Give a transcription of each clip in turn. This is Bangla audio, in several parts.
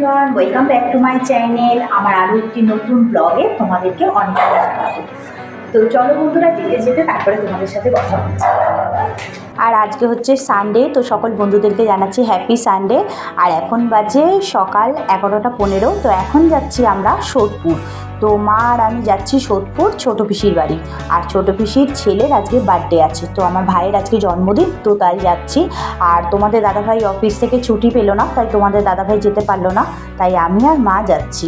Everyone, welcome back to my channel. আমার আরও একটি নতুন ব্লগে তোমাদেরকে অনেক স্বাগত। তো চলো বন্ধুরা, যেতে যেতে তারপরে তোমাদের সাথে কথা হচ্ছে। আর আজকে হচ্ছে সানডে, তো সকল বন্ধুদেরকে জানাচ্ছি হ্যাপি সানডে। আর এখন বাজে সকাল 11:15। তো এখন যাচ্ছি আমরা সোদপুর। তো মা আর আমি যাচ্ছি সোদপুর ছোটো পিসির বাড়ি। আর ছোটো পিসির ছেলের আজকে বার্থডে আছে, তো আমার ভাইয়ের আজকে জন্মদিন, তো তাই যাচ্ছি। আর তোমাদের দাদাভাই অফিস থেকে ছুটি পেলো না, তাই তোমাদের দাদাভাই যেতে পারলো না, তাই আমি আর মা যাচ্ছি।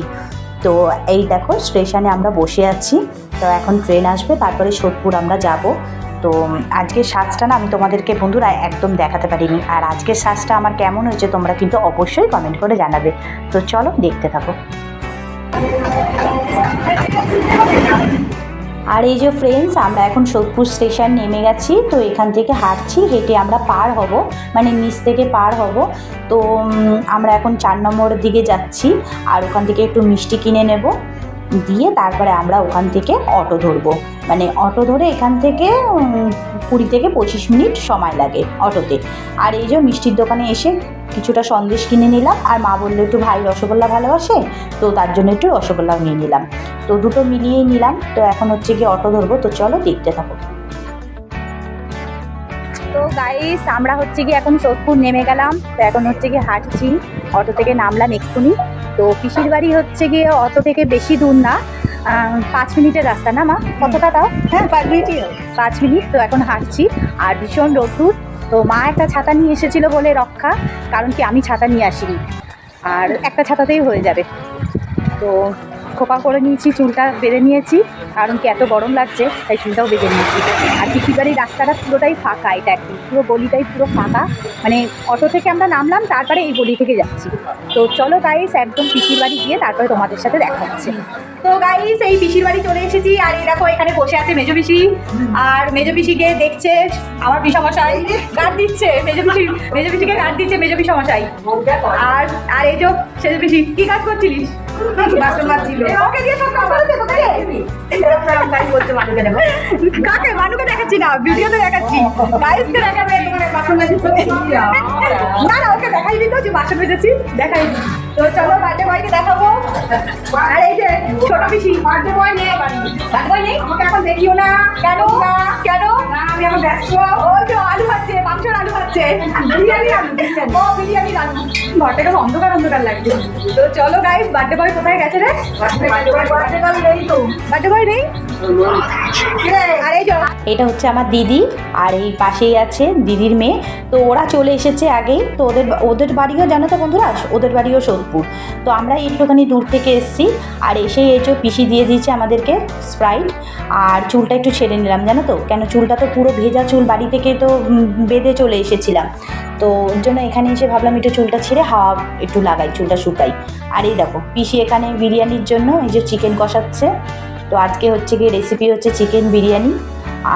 তো এই দেখো স্টেশনে আমরা বসে আছি। তো এখন ট্রেন আসবে, তারপরে সোদপুর আমরা যাব। তো আজকের সাজটা না আমি তোমাদেরকে বন্ধুরা একদম দেখাতে পারিনি। আর আজকের সাজটা আমার কেমন হয়েছে তোমরা কিন্তু অবশ্যই কমেন্ট করে জানাবে। তো চলো দেখতে থাকো। আর এই যে ফ্রেন্ডস, আমরা এখন সোদপুর স্টেশন নেমে গেছি। তো এখান থেকে হাঁটছি, হেঁটে আমরা পার হব, মানে নিচ থেকে পার হব। তো আমরা এখন 4 নম্বরের দিকে যাচ্ছি। আর ওখান থেকে একটু মিষ্টি কিনে নেব, দিয়ে তারপরে আমরা ওখান থেকে অটো ধরবো। মানে অটো ধরে এখান থেকে 20 থেকে 25 মিনিট সময় লাগে অটোতে। আর এই যে মিষ্টির দোকানে এসে কিছুটা সন্দেশ কিনে নিলাম। আর মা বললো একটু ভাই রসগোল্লা ভালোবাসে, তো তার জন্য একটু রসগোল্লাও নিয়ে নিলাম। তো দুটো মিলিয়েই নিলাম। তো এখন হচ্ছে কি অটো ধরবো, তো চলো দেখতে থাকো। তো গাইস, আমরা হচ্ছে কি এখন সোদপুর নেমে গেলাম। তো এখন হচ্ছে কি হাঁটছি, অটো থেকে নামলাম এক্ষুনি। তো পিসির বাড়ি হচ্ছে গিয়ে অটো থেকে বেশি দূর না, 5 মিনিটের রাস্তা না মা? কতটা তাও? হ্যাঁ 5 মিনিটই, 5 মিনিট। তো এখন হাঁটছি, আর ভীষণ রোদ্দুর। তো মা একটা ছাতা নিয়ে এসেছিলো বলে রক্ষা, কারণ কি আমি ছাতা নিয়ে আসিনি, আর একটা ছাতাতেই হয়ে যাবে। তো খোপা করে নিয়েছি, চুলটা বেঁধে নিয়েছি, কারণ কি এত গরম লাগছে, তাই চুলটাও বেঁধে নিয়েছি। আর পিসির বাড়ির রাস্তাটা পুরোটাই ফাঁকা, এটা একদম পুরো গলিটাই পুরো ফাঁকা। মানে অটো থেকে আমরা নামলাম, তারপরে এই গলি থেকে যাচ্ছি। তো চলো গাইস, একদম পিসির বাড়ি গিয়ে তারপরে তোমাদের সাথে দেখা হচ্ছে। তো গাইস, এই পিসির বাড়ি চলে এসেছি। আর এই দেখো এখানে বসে আছে মেজো পিসি। আর মেজো পিসিকে দেখছে আমার পিসামশাই, গান দিচ্ছে। মেজো পিসিকে গান দিচ্ছে মেজো পিসামশাই। আর আর এই যে সেজো পিসি, কি কাজ করছিলিস? ওকে দিয়ে সব কাজ করেছে তোকে। কাকে? মানুকে দেখাচ্ছি না, ভিডিওতে দেখাচ্ছি। গাইসকে দেখাবে তোমার বাসন মেজেছি। না না, ওকে দেখাই দিত যে বাসন মেজেছি, দেখাই দিই। তো চলো বার্থডে বয়কে দেখাবো। আর এই যে ছোট পিসি, বার্থডে বয় নেই, বার্থডে বয় নেই, আমাকে এখন দেখিও না। কেন কেন? আমি এখন ব্যস্ত। ওই যে আলু ভাজছে, মাংসের আলু ভাজছে, বিরিয়ানি আলু। ও বিরিয়ানি আলু, ঘরটাকে অন্ধকার অন্ধকার লাগছে। তো চলো গাইস, বার্থডে বয় কোথায় গেছে রে? বার্থডে বয় নেই তো, বার্থডে বয় নেই। আর এই যে এটা হচ্ছে আমার দিদি, আর এই পাশেই আছে দিদির মেয়ে। তো ওরা চলে এসেছে আগেই। তো ওদের বাড়িও জানো তো বন্ধুরা, ওদের বাড়িও সোদপুর। তো আমরা একটুখানি দূর থেকে এসেছি। আর এসেই এই যে পিসি দিয়ে দিয়েছে আমাদেরকে স্প্রাইট। আর চুলটা একটু ছেড়ে নিলাম, জানো তো কেন? চুলটা তো পুরো ভেজা চুল, বাড়ি থেকে তো বেঁধে চলে এসেছিলাম। তো ওর জন্য এখানে এসে ভাবলাম একটু চুলটা ছেড়ে হাওয়া একটু লাগাই, চুলটা শুকাই। আর এই দেখো পিসি এখানে বিরিয়ানির জন্য এই যে চিকেন কষাচ্ছে। তো আজকে হচ্ছে গিয়ে রেসিপি হচ্ছে চিকেন বিরিয়ানি।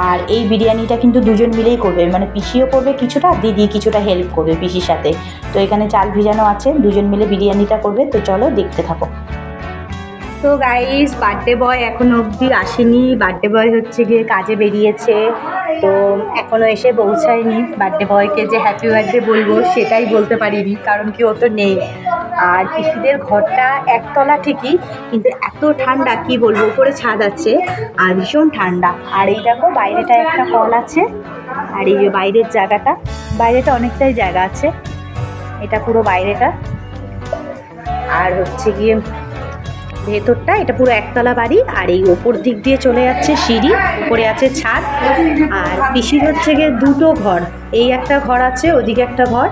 আর এই বিরিয়ানিটা কিন্তু দুজন মিলেই করবে, মানে পিসিও করবে কিছুটা, দিদি কিছুটা হেল্প করবে পিসির সাথে। তো এখানে চাল ভিজানো আছে, দুজন মিলে বিরিয়ানিটা করবে। তো চলো দেখতে থাকো। তো গাইস, বার্থডে বয় এখনো অবধি আসেনি। বার্থডে বয় হচ্ছে গিয়ে কাজে বেরিয়েছে, তো এখনও এসে পৌঁছায়নি। বার্থডে বয়কে যে হ্যাপি বার্থডে বলবো সেটাই বলতে পারিনি, কারণ কি ও তো নেই। আর পিসিদের ঘরটা একতলা ঠিকই, কিন্তু এত ঠান্ডা কি বলবো, উপরে ছাদ আছে আর ভীষণ ঠান্ডা। আর এই দেখো বাইরেটা একটা কল আছে। আর এই যে বাইরের জায়গাটা, বাইরেটা অনেকটাই জায়গা আছে, এটা পুরো বাইরেটা। আর হচ্ছে গিয়ে ভেতরটা, এটা পুরো একতলা বাড়ি। আর এই ওপর দিক দিয়ে চলে যাচ্ছে সিঁড়ি, উপরে আছে ছাদ। আর পিসির হচ্ছে গিয়ে দুটো ঘর, এই একটা ঘর আছে, ওদিকে একটা ঘর,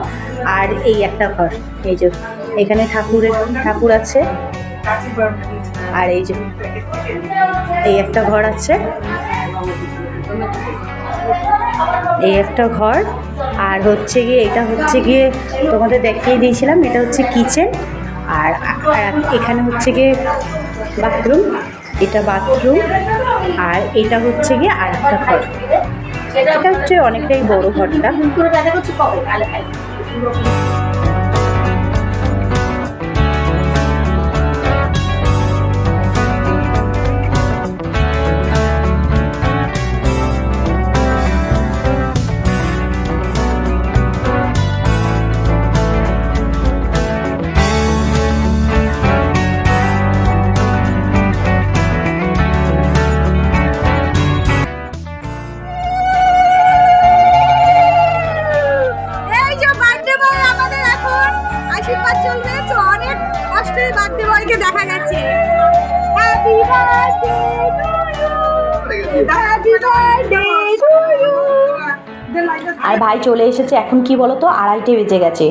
আর এই একটা ঘর। এই যে এখানে ঠাকুর আছে। আর এই যে এই একটা ঘর আছে, এই একটা ঘর। আর হচ্ছে গিয়ে এটা হচ্ছে গিয়ে তোমাদের দেখিয়ে দিয়েছিলাম, এটা হচ্ছে কিচেন। আর এখানে হচ্ছে গিয়ে বাথরুম, এটা বাথরুম। আর এটা হচ্ছে গিয়ে আর একটা ঘর। এটা হচ্ছে অনেকটাই বড় ঘরটা। Happy birthday to you. আর ভাই চলে এসেছে, এখন কি বলো তো 2:30 বেজে গেছে।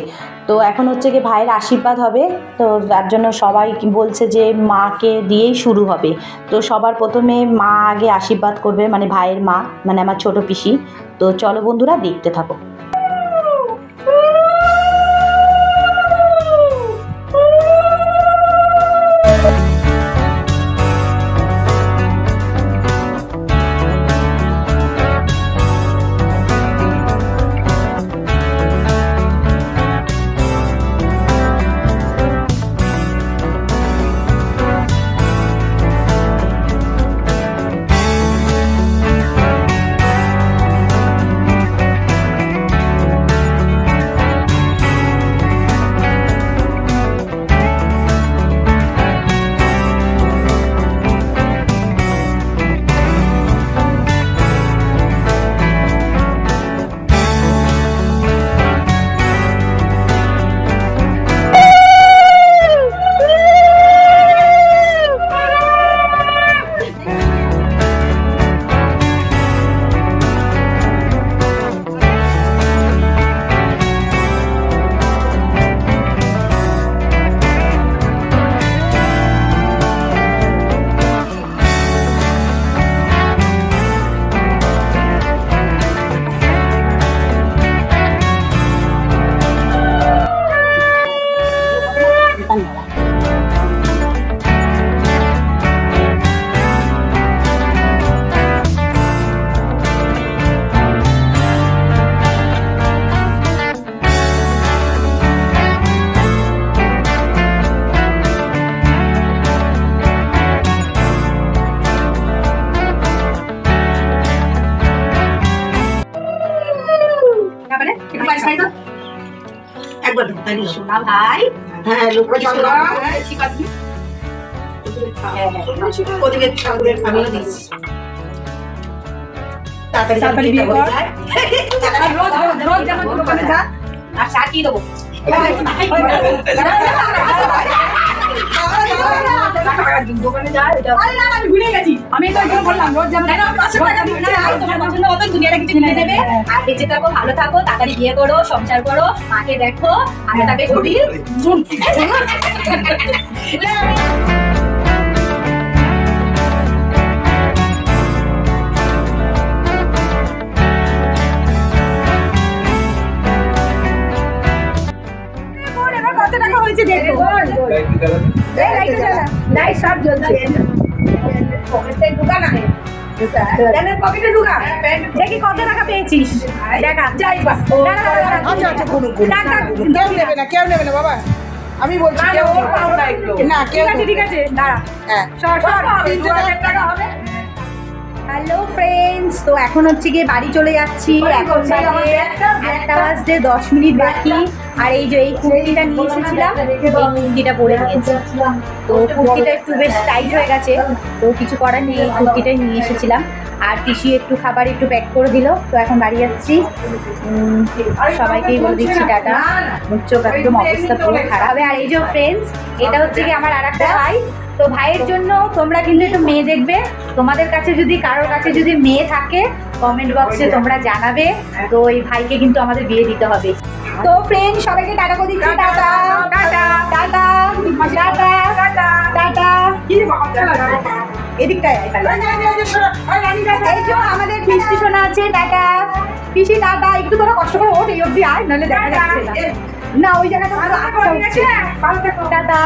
তো এখন হচ্ছে কি ভাইয়ের আশীর্বাদ হবে, তো তার জন্য সবাই বলছে যে মাকে দিয়েই শুরু হবে। তো সবার প্রথমে মা আগে আশীর্বাদ করবে, মানে ভাইয়ের মা, মানে আমার ছোট পিসি। তো চলো বন্ধুরা দেখতে থাকো। একবার তাই সোনা ভাই, হ্যাঁ লোকটা চলো ওদিকে ঠাকুরের খামিয়ে দিচ্ছি তাড়াতাড়ি বিয়ে কর আর রোজ যেমন দোকানে যা আর শাড়ি দেবো। দোকানে যায় আমি ভুলে গেছি, আমি তো একদম বললাম রোজ যেমন তোমার পছন্দ মতো দুনিয়াটা কিছু কিনে দেবে। আর বেঁচে থাকো, ভালো থাকো, তাড়াতাড়ি বিয়ে করো, সংসার করো, মাকে দেখো, আমি তাকে শরীর কত টাকা হয়েছে দেখো। লাইট সব জ্বলছে, দোকান আছে পকেটে ঢুকা, দেখি কত টাকা পেয়েছিস দেখা যাই। আচ্ছা আচ্ছা কোনো কেউ নেবে না, কেউ নেবে না বাবা, আমি বলছি কেউ না, কেউ ঠিক আছে দাঁড়া। হ্যাঁ সর 2000 টাকা হবে। হ্যালো ফ্রেন্ডস, তো এখন হচ্ছে গিয়ে বাড়ি চলে যাচ্ছি। এখন বাজে 1টা বাজতে 10 মিনিট বাকি। আর এই যে এই কুর্তিটা নিয়ে এসেছিলাম, এই কুর্তিটা পরে নিয়েছি। তো কুর্তিটা একটু বেশ টাইট হয়ে গেছে, তো কিছু করার নেই, এই কুর্তিটাই নিয়ে এসেছিলাম। আর পিসি একটু খাবার একটু প্যাক করে দিল। তো এখন বাড়ি যাচ্ছি, সবাইকেই বলে দিচ্ছি টাটা। মুখ চোখ একদম অবস্থা পুরো খারাপ হবে। আর এই যে ফ্রেন্ডস, এটা হচ্ছে কি আমার আরেকটা ভাই। তো ভাইয়ের জন্য তোমরা কিন্তু একটু মেয়ে দেখবে, তোমাদের কাছে যদি কারোর কাছে যদি মেয়ে থাকে কমেন্ট বক্সে তোমরা জানাবে। তো এই ভাইকে কিন্তু আমাদের বিয়ে দিতে হবে। তো ফ্রেন্ড সবাইকে টাটা করে দিচ্ছি, tata tata tata tata tata tata. এদিকটায় এই যে আমাদের মিষ্টি সোনা আছে, টাটা পিসি, টাটা। একটু তোরা কষ্ট করে ওঠ, এই অবধি আয়, নাহলে দেখা যাচ্ছে না ওই জায়গাটা আরো আচ্ছা হচ্ছে। টাটা।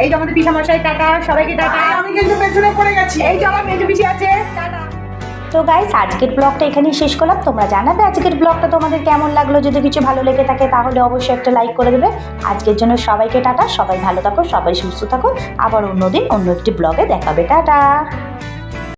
এই যে আমাদের পিসামশাই, টাটা সবাইকে টাটা। আমি কিন্তু পেছনে পড়ে গেছি। এই যে আমার মেজো পিসি আছে, টাটা। তো গাইস আজকের ব্লগটা এখানেই শেষ করলাম। তোমরা জানাবে আজকের ব্লগটা তোমাদের কেমন লাগলো। যদি কিছু ভালো লেগে থাকে তাহলে অবশ্যই একটা লাইক করে দেবে। আজকের জন্য সবাইকে টাটা, সবাই ভালো থাকো, সবাই সুস্থ থাকো। আবার অন্যদিন অন্য একটি ব্লগে দেখাবে, টাটা।